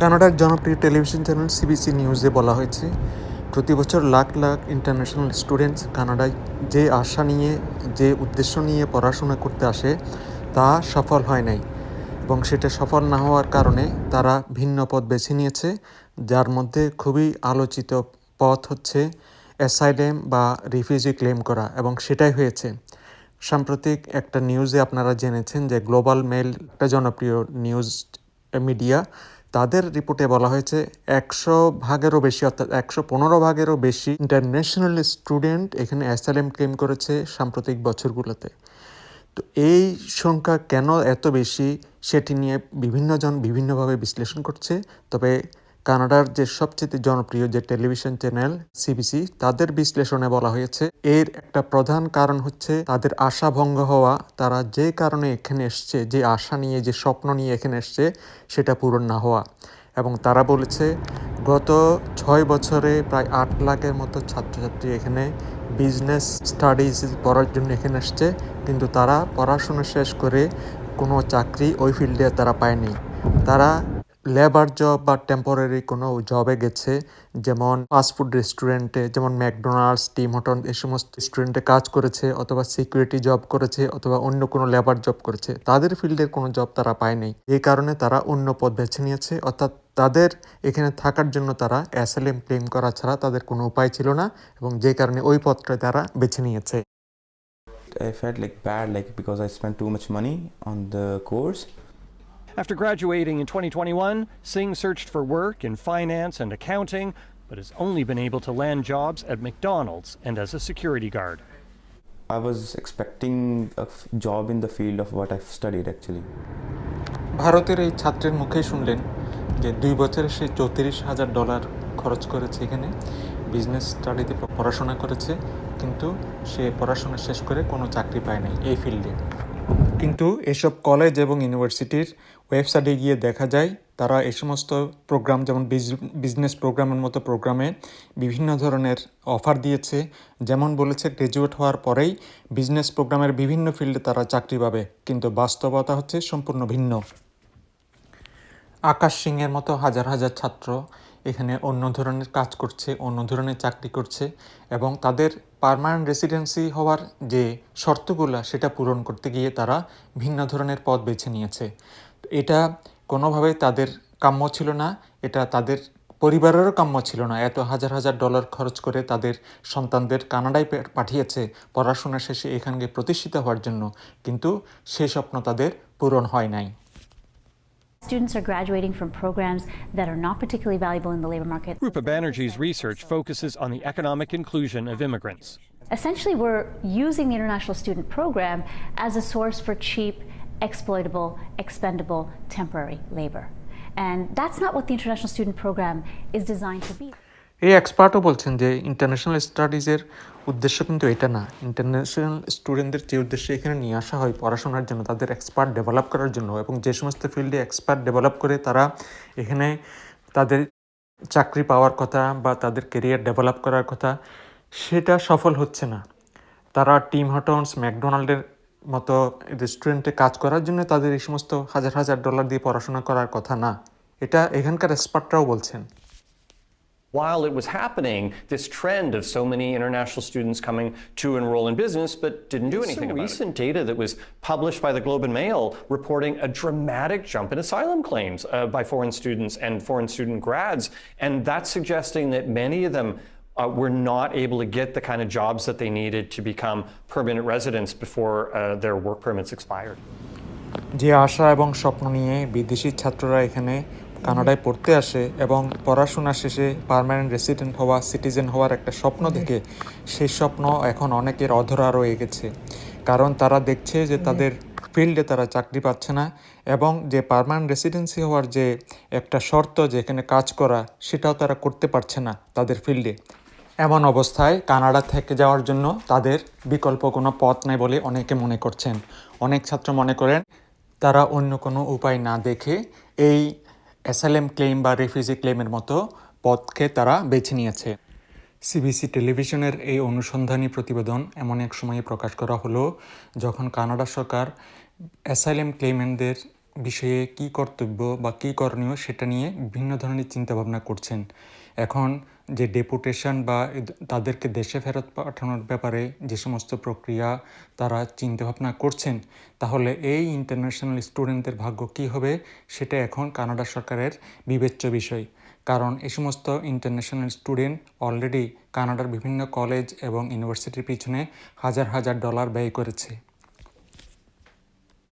কানাডার জনপ্রিয় television channel CBC নিউজে বলা হয়েছে, প্রতি বছর লাখ লাখ ইন্টারন্যাশনাল স্টুডেন্টস কানাডায় যে আশা নিয়ে, যে উদ্দেশ্য নিয়ে পড়াশোনা করতে আসে তা সফল হয় নাই, এবং সেটা সফল না হওয়ার কারণে তারা ভিন্ন পথ বেছে নিয়েছে, যার মধ্যে খুবই আলোচিত পথ হচ্ছে অ্যাসাইলেম বা রিফিউজি ক্লেম করা, এবং সেটাই হয়েছে। সাম্প্রতিক একটা নিউজে আপনারা জেনেছেন যে গ্লোবাল মেল, একটা জনপ্রিয় নিউজ মিডিয়া, তাদের রিপোর্টে বলা হয়েছে 100 ভাগেরও বেশি, অর্থাৎ 115 ভাগেরও বেশি ইন্টারন্যাশনাল স্টুডেন্ট এখানে অ্যাসাইলাম ক্লেম করেছে সাম্প্রতিক বছরগুলোতে। তো এই সংখ্যা কেন এত বেশি সেটি নিয়ে বিভিন্নজন বিভিন্নভাবে বিশ্লেষণ করছে। তবে কানাডার যে সবচেয়ে জনপ্রিয় যে টেলিভিশন চ্যানেল সিবিসি, তাদের বিশ্লেষণে বলা হয়েছে এর একটা প্রধান কারণ হচ্ছে তাদের আশা ভঙ্গ হওয়া। তারা যে কারণে এখানে এসছে, যে আশা নিয়ে, যে স্বপ্ন নিয়ে এখানে এসছে, সেটা পূরণ না হওয়া। এবং তারা বলেছে গত 6 বছরে প্রায় 8 লাখের মতো ছাত্রছাত্রী এখানে বিজনেস স্টাডিজ পড়ার জন্য এখানে আসছে, কিন্তু তারা পড়াশোনা শেষ করে কোনো চাকরি ওই ফিল্ডে তারা পায়নি। তারা লেবার জব বা টেম্পোরারি কোনো জবে গেছে, যেমন ফাস্টফুড রেস্টুরেন্টে, যেমন ম্যাকডোনাল্ডস, টিম হটন, এই সমস্ত রেস্টুরেন্টে কাজ করেছে, অথবা সিকিউরিটি জব করেছে, অথবা অন্য কোনো লেবার জব করেছে। তাদের ফিল্ডের কোনো জব তারা পায়নি, এই কারণে তারা অন্য পথ বেছে নিয়েছে। অর্থাৎ তাদের এখানে থাকার জন্য তারা অ্যাসাইলাম ক্লেম করা ছাড়া তাদের কোনো উপায় ছিল না, এবং যে কারণে ওই পথটা তারা বেছে নিয়েছে। I felt like bad, like because I spent too much money on the course. After graduating in 2021, Singh searched for work in finance and accounting, but has only been able to land jobs at McDonald's and as a security guard. I was expecting a job in the field of what I've studied actually. ভারতের এই ছাত্রের মুখেই শুনলেন যে 2 বছরে সে $34,000 খরচ করেছে, এখানে বিজনেস স্টাডিতে পড়াশোনা করেছে, কিন্তু সে পড়াশোনা শেষ করে কোনো চাকরি পায় নাই এই ফিল্ডে। কিন্তু এসব কলেজ এবং ইউনিভার্সিটির ওয়েবসাইটে গিয়ে দেখা যায় তারা এই সমস্ত প্রোগ্রাম, যেমন বিজনেস প্রোগ্রামের মতো প্রোগ্রামে বিভিন্ন ধরনের অফার দিয়েছে। যেমন বলেছে গ্র্যাজুয়েট হওয়ার পরেই বিজনেস প্রোগ্রামের বিভিন্ন ফিল্ডে তারা চাকরি পাবে, কিন্তু বাস্তবতা হচ্ছে সম্পূর্ণ ভিন্ন। আকাশ সিংয়ের মতো হাজার হাজার ছাত্র এখানে অন্য ধরনের কাজ করছে, অন্য ধরনের চাকরি করছে, এবং তাদের পার্মানেন্ট রেসিডেন্সি হওয়ার যে শর্তগুলো, সেটা পূরণ করতে গিয়ে তারা ভিন্ন ধরনের পথ বেছে নিয়েছে। এটা কোনোভাবেই তাদের কাম্য ছিল না, এটা তাদের পরিবারেরও কাম্য ছিল না। এত হাজার হাজার ডলার খরচ করে তাদের সন্তানদের কানাডায় পাঠিয়েছে পড়াশোনা শেষে এখানে প্রতিষ্ঠিত হওয়ার জন্য, কিন্তু সেই স্বপ্ন তাদের পূরণ হয় নাই। Students are graduating from programs that are not particularly valuable in the labor market. Rupa Banerjee's research focuses on the economic inclusion of immigrants. Essentially, we're using the International Student Program as a source for cheap, exploitable, expendable, temporary labor. And that's not what the International Student Program is designed to be. এই এক্সপার্টও বলছেন যে international স্টাডিজের উদ্দেশ্য কিন্তু এটা না। International স্টুডেন্টদের যে উদ্দেশ্যে এখানে নিয়ে আসা হয় পড়াশোনার জন্য, তাদের এক্সপার্ট ডেভেলপ করার জন্য, এবং যে সমস্ত ফিল্ডে এক্সপার্ট ডেভেলপ করে তারা এখানে তাদের চাকরি পাওয়ার কথা বা তাদের কেরিয়ার ডেভেলপ করার কথা, সেটা সফল হচ্ছে না। তারা টিম হটন্স, ম্যাকডোনাল্ডের মতো রেস্টুরেন্টে কাজ করার জন্য তাদের এই সমস্ত হাজার হাজার ডলার দিয়ে পড়াশোনা করার কথা না, এটা এখানকার এক্সপার্টরাও বলছেন। While it was happening, this trend of so many international students coming to enroll in business but didn't do anything about it. Recent data that was published by the Globe and Mail reporting a dramatic jump in asylum claims by foreign students and foreign student grads, and that's suggesting that many of them were not able to get the kind of jobs that they needed to become permanent residents before their work permits expired. যে আশা এবং স্বপ্ন নিয়ে বিদেশি ছাত্ররা এখানে কানাডায় পড়তে আসে এবং পড়াশোনা শেষে পার্মানেন্ট রেসিডেন্ট হওয়া, সিটিজেন হওয়ার একটা স্বপ্ন দেখে, সেই স্বপ্ন এখন অনেকের অধরা রয়ে গেছে। কারণ তারা দেখছে যে তাদের ফিল্ডে তারা চাকরি পাচ্ছে না, এবং যে পার্মানেন্ট রেসিডেন্সি হওয়ার যে একটা শর্ত, যে এখানে কাজ করা, সেটাও তারা করতে পারছে না তাদের ফিল্ডে। এমন অবস্থায় কানাডা থেকে যাওয়ার জন্য তাদের বিকল্প কোনো পথ নেই বলে অনেকে মনে করছেন। অনেক ছাত্র মনে করেন তারা অন্য কোনো উপায় না দেখে এই অ্যাসাইলাম ক্লেম বা রিফিউজি ক্লেমের মতো পথকে তারা বেছে নিয়েছে। সিবিসি টেলিভিশনের এই অনুসন্ধানী প্রতিবেদন এমন এক সময়ে প্রকাশ করা হলো যখন কানাডা সরকার অ্যাসাইলাম ক্লেমেন্টদের বিষয়ে কী কর্তব্য বা কী করণীয় সেটা নিয়ে বিভিন্ন ধরনের চিন্তাভাবনা করছেন। এখন যে ডেপুটেশন বা তাদেরকে দেশে ফেরত পাঠানোর ব্যাপারে যে সমস্ত প্রক্রিয়া তারা চিন্তাভাবনা করছেন, তাহলে এই ইন্টারন্যাশনাল স্টুডেন্টদের ভাগ্য কী হবে সেটা এখন কানাডা সরকারের বিবেচ্য বিষয়। কারণ এই সমস্ত ইন্টারন্যাশনাল স্টুডেন্ট অলরেডি কানাডার বিভিন্ন কলেজ এবং ইউনিভার্সিটির পিছনে হাজার হাজার ডলার ব্যয় করেছে।